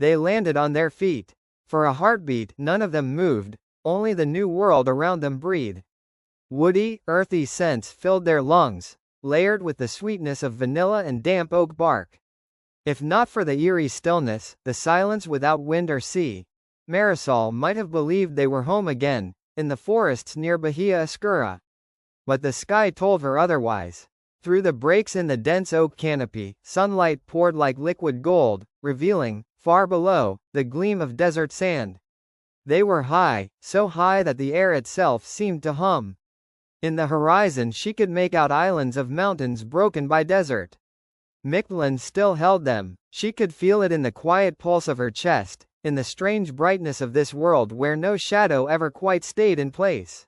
They landed on their feet. For a heartbeat, none of them moved, only the new world around them breathed. Woody, earthy scents filled their lungs, layered with the sweetness of vanilla and damp oak bark. If not for the eerie stillness, the silence without wind or sea, Marisol might have believed they were home again, in the forests near Bahia Escura. But the sky told her otherwise. Through the breaks in the dense oak canopy, sunlight poured like liquid gold, revealing, far below, the gleam of desert sand. They were high, so high that the air itself seemed to hum. In the horizon she could make out islands of mountains broken by desert. Mictlan still held them. She could feel it in the quiet pulse of her chest, in the strange brightness of this world where no shadow ever quite stayed in place.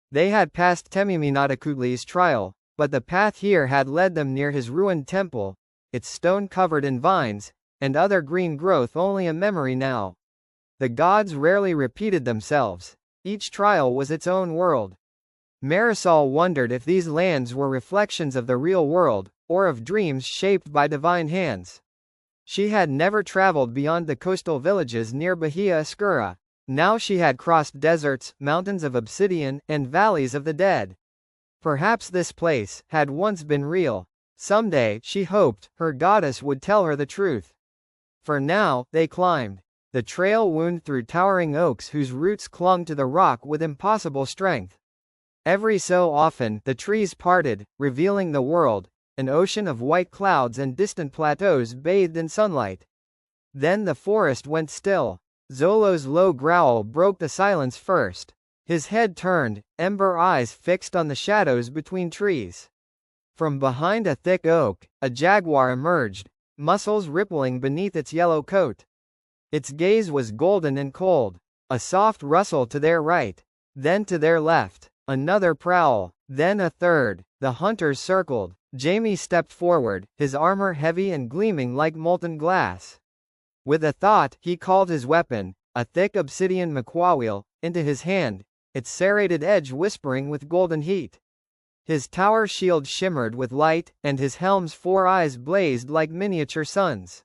They had passed Temiminatacutli's trial, but the path here had led them near his ruined temple, its stone covered in vines, and other green growth only a memory now. The gods rarely repeated themselves. Each trial was its own world. Marisol wondered if these lands were reflections of the real world, or of dreams shaped by divine hands. She had never traveled beyond the coastal villages near Bahia Escura. Now she had crossed deserts, mountains of obsidian, and valleys of the dead. Perhaps this place had once been real. Someday, she hoped, her goddess would tell her the truth. For now, they climbed. The trail wound through towering oaks whose roots clung to the rock with impossible strength. Every so often, the trees parted, revealing the world, an ocean of white clouds and distant plateaus bathed in sunlight. Then the forest went still. Zolo's low growl broke the silence first. His head turned, ember eyes fixed on the shadows between trees. From behind a thick oak, a jaguar emerged, muscles rippling beneath its yellow coat. Its gaze was golden and cold. A soft rustle to their right. Then to their left. Another prowl. Then a third. The hunters circled. Jamie stepped forward, his armor heavy and gleaming like molten glass. With a thought, he called his weapon, a thick obsidian maquawheel, into his hand, its serrated edge whispering with golden heat. His tower shield shimmered with light, and his helm's 4 eyes blazed like miniature suns.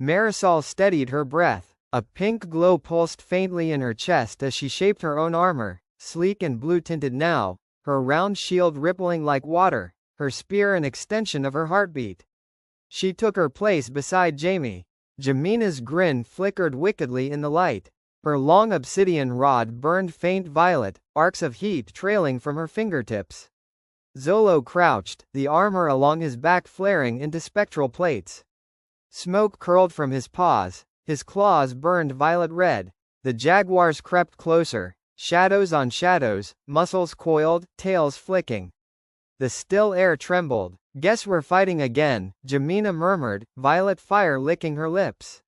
Marisol steadied her breath. A pink glow pulsed faintly in her chest as she shaped her own armor, sleek and blue-tinted now, her round shield rippling like water, her spear an extension of her heartbeat. She took her place beside Jamie. Jamina's grin flickered wickedly in the light. Her long obsidian rod burned faint violet, arcs of heat trailing from her fingertips. Zolo crouched, the armor along his back flaring into spectral plates. Smoke curled from his paws, his claws burned violet red. The jaguars crept closer, shadows on shadows, muscles coiled, tails flicking. The still air trembled. "Guess we're fighting again," Jamina murmured, violet fire licking her lips.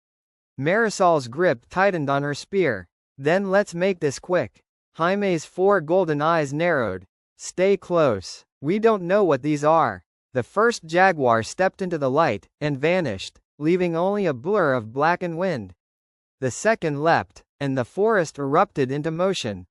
Marisol's grip tightened on her spear. "Then let's make this quick." Jaime's 4 golden eyes narrowed. "Stay close. We don't know what these are." The first jaguar stepped into the light, and vanished, leaving only a blur of black and wind. The second leapt, and the forest erupted into motion.